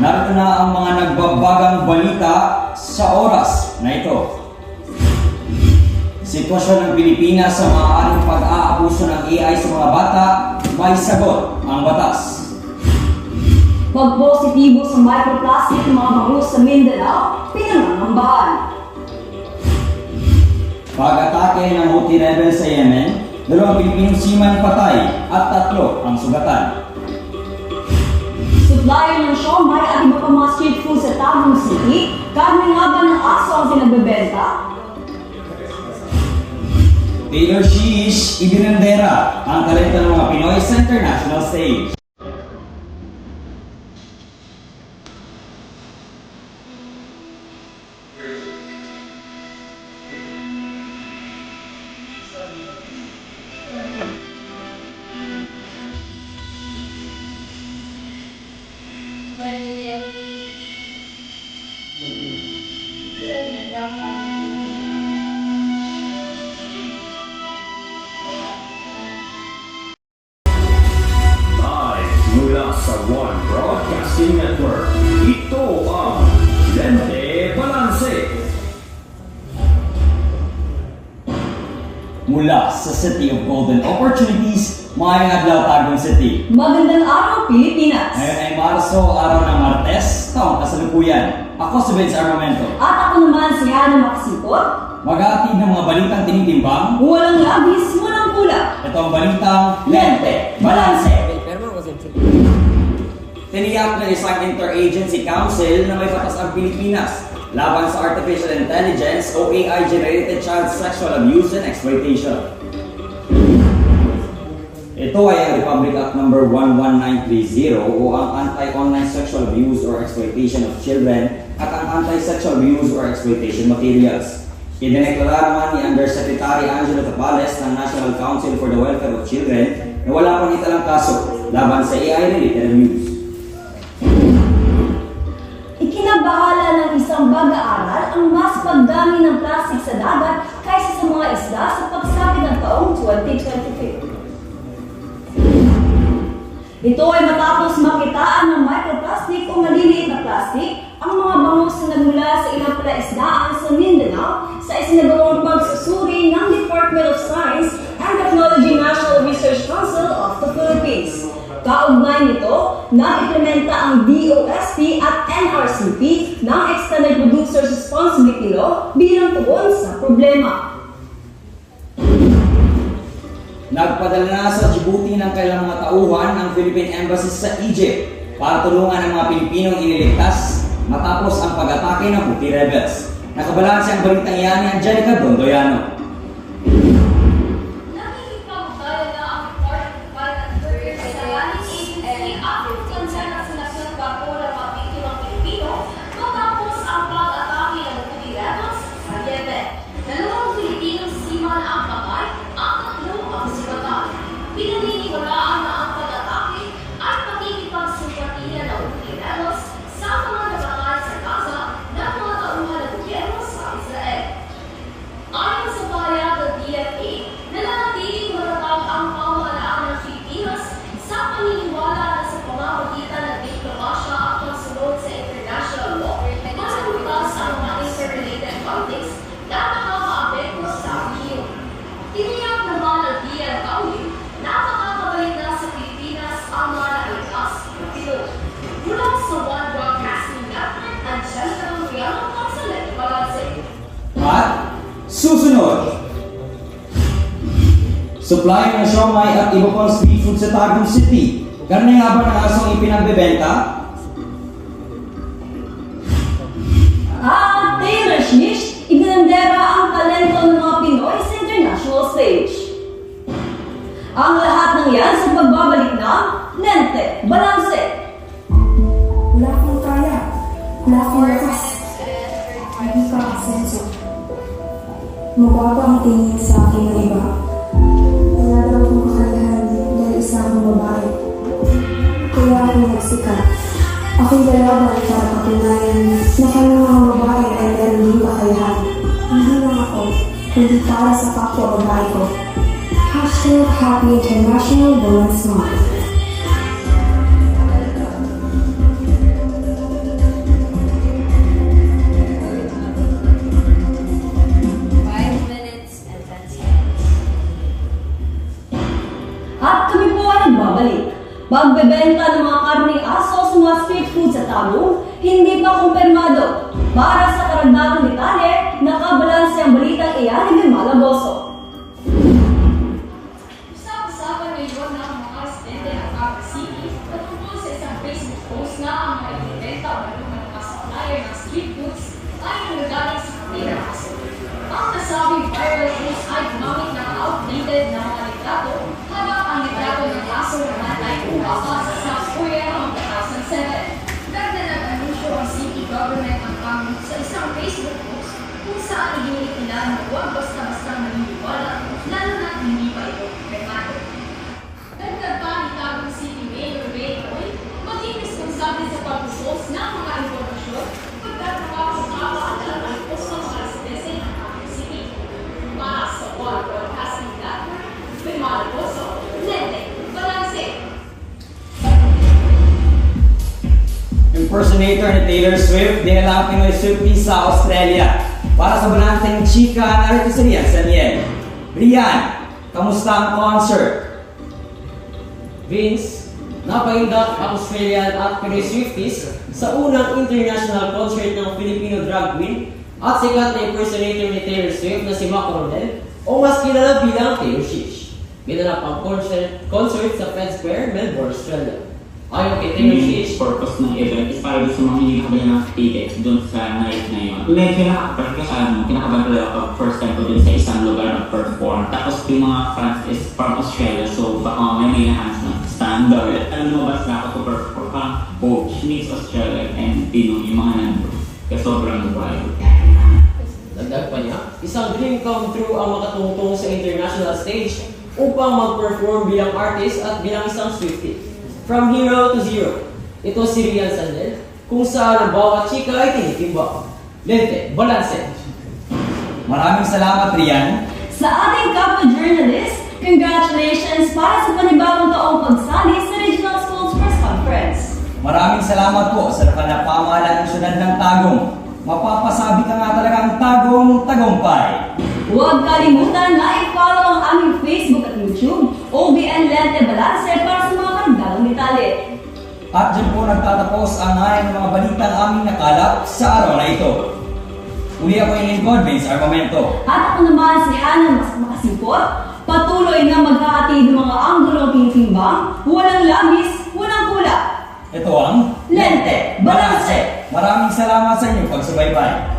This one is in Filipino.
Narito na ang mga nagbabagang balita sa oras na ito. Sitwasyon ng Pilipinas sa maaaring pag-aabuso ng AI sa mga bata, may sagot ang batas. Pagpositibo sa microplastic ng mga bangus sa Mindanao, pinangangambahan. Pag-atake ng Houthi rebel sa Yemen, 2 Pilipinong seaman patay at 3 ang sugatan. Supplier ng siomai at iba pa mga street food sa Tagum City, karne nga ba ng aso ang sinagbebenta? Taylor Shish, ibinandera ang talento ng mga Pinoy sa international stage. Mula sa One Broadcasting Network, ito ang Lente Balanse. Mula sa City of Golden Opportunities, maayong adlaw Tagum City. Magandang araw, Pilipinas! Ngayon ay Marso, araw ng Martes, taong kasalukuyan. Ako si Vince Armamento. At ako naman si Hannah Makasipot. Mag-aatid ng mga balitang tinitimbang. Walang labis, walang kulang. Ito ang balitang Lente Balanse. Tiniyak ng isang interagency council na may batas ang Pilipinas laban sa artificial intelligence o AI-generated child sexual abuse and exploitation. Ito ay ang Republic Act No. 11930 o ang Anti-Online Sexual Abuse or Exploitation of Children at ang Anti-Sexual Abuse or Exploitation Materials. Idineklara naman ni Undersecretary Angelo Tapales ng National Council for the Welfare of Children na wala pang italang kaso laban sa AI-related abuse. Ikinabahala ng isang bag-aaral ang mas pagdami ng plastic sa dagat kaysa sa mga isda sa pagsapit ng taong 2025. Ito ay matapos makitaan ng microplastic o maliliit na plastic ang mga bangus na nagmula sa ilang palaisdaan sa Mindanao sa isinagawang pagsusuri ng Department of Science and Technology National Research Council of the Philippines. Kaugnay nito, na-implementa ang DOST at NRCP ng Extended Producer Responsibility Law bilang tugon sa problema. Nagpadala na sa Djibouti ng kailang mga tauhan ang Philippine Embassy sa Egypt para tulungan ang mga Pilipinong iniligtas matapos ang pag-atake ng Houthi rebels. Nakabalanse ang balitang iyan ni Angelica Dondoyano. Pinaniniwalaan na ang pag-atake ay pakikipagsimpatiya ng Pilipinos sa mga nagkakaroon sa Gaza ng mga tauhan ng gobyerno sa Israel. Ayon sa pahayag ng DFA, nananatiling matatag ang pamahalaan ng Pilipinas sa paniniwala na sa pamamagitan ng diplomasya at pagsunod sa international law, masalutas ang mga interrelated conflicts na nakakaapekto sa rehiyon. Tiniyak naman ng DFA nakakabalik na sa Pilipinas ang mga nalikas na Pinoy. Mula sa One Broadcasting Network at Central Riano sa Lente Balanse. At susunod, supplier ng siomai at iba pang street food sa Tagum City. Karne nga ba ng asong ipinagbebenta? At Taylor Shish, ibinandera ang talento ng mga Pinoy sa international stage. Ang lahat ng yan sa pagbabalik ng Lente Balanse. Wala akong kaya. Wala akong lakas. Hindi ka asenso. Mababa ang tingin sa akin ng iba. Wala daw akong kakayahan dahil isa akong babae. Kaya ako nagsikat. Ako'y lalaban para patunayan na kami mga babae ay meron din kakayahan. Hindi lang ako, kundi para sa kapwa babae ko. Happy International Women's Month. Pagbebenta ng mga karning aso sa mga street food sa Tagum, hindi pa kumpirmado. Para sa karagdagang detalye, nakabalanse ang balitang iyan ni Malaboso. Usap-usapan ngayon ng mga residente ng Cavite City patungkol sa isang Facebook post na ang mga ibinibenta o naluman ng mga supplier ng street foods ay nangagaling sa kanila aso. Ang nasabing viral post ay gumamit ng outdated na mga litrato, habang ang litrato ng aso naman ay umasa sa South Korea noong 2007. Dagdag nag-anunsyo ang city government ang gamit sa isang Facebook post kung saan iginit nila na huwag basta-basta maniniwala, lalo na hindi pa ito kumpirmado. Dagdag pa ni Tagum City Mayor Ray Roy, maging responsable sa pag-post ng mga impormasyon pagkat nakapagpapaalala ang post ng mga residente ng Tagum City. Para sa One Broadcasting Network, may Malaboso, Lente, Balanse. Impersonator ni Taylor Swift, dinala ang Pinoy Swiftie sa Australia. Para sa balanseng chika, narito si Rian Saniel. Rian, kamusta ang concert? Vince, napaindak ang Australian at Pinoy Swifties sa unang international concert ng Filipino drag queen at sikat na impersonator ni Taylor Swift na si Mac Rodel o mas kilala bilang Taylor Shish. Ginanap ang concert sa Fed Square, Melbourne, Australia. Ayon kay Taylor Shish, purpose ng event is para gusto mong hindi kabila ng tickets doon sa night na yun. Medyo kinakabahan talaga pag first time ko dun sa isang lugar na perform. Tapos yung mga fans is from Australia, so may hands na standard. Lumabas na ako to perform, parang both mix Australia and Pinoy yung mga nandun. Kaya sobrang wild. dagdag pa niya, isang dream come true ang makatungtong sa international stage upang mag-perform bilang artist at bilang isang Swiftie. From hero to zero, ito si Rian Sandel, kung saan ang bawat chika ay tinitimbang. Lente, balanse. Maraming salamat, Rian. Sa ating kapwa journalist, congratulations para sa panibagong taong pagsali sa Regional Schools Press Conference. Maraming salamat po sa pamahalaan ng syudad ng Tagum. Mapapasabi ka nga talaga ang Tagum tagumpay. Huwag kalimutan na i-follow ang aming Facebook at YouTube, OBN Lente Balanse, para sa mga karagdagang detalye. At dyan po nagtatapos ang ng mga balitang aming nakalap sa araw na ito. Uli ako yung lingkod, Vince Armamento. At ako naman si Hannah Makasipot, patuloy na maghahatid ng mga anggulong tinitimbang, walang labis, walang kulang. Ito ang Lente Balanse. Maraming salamat sa inyong pagsubaybay.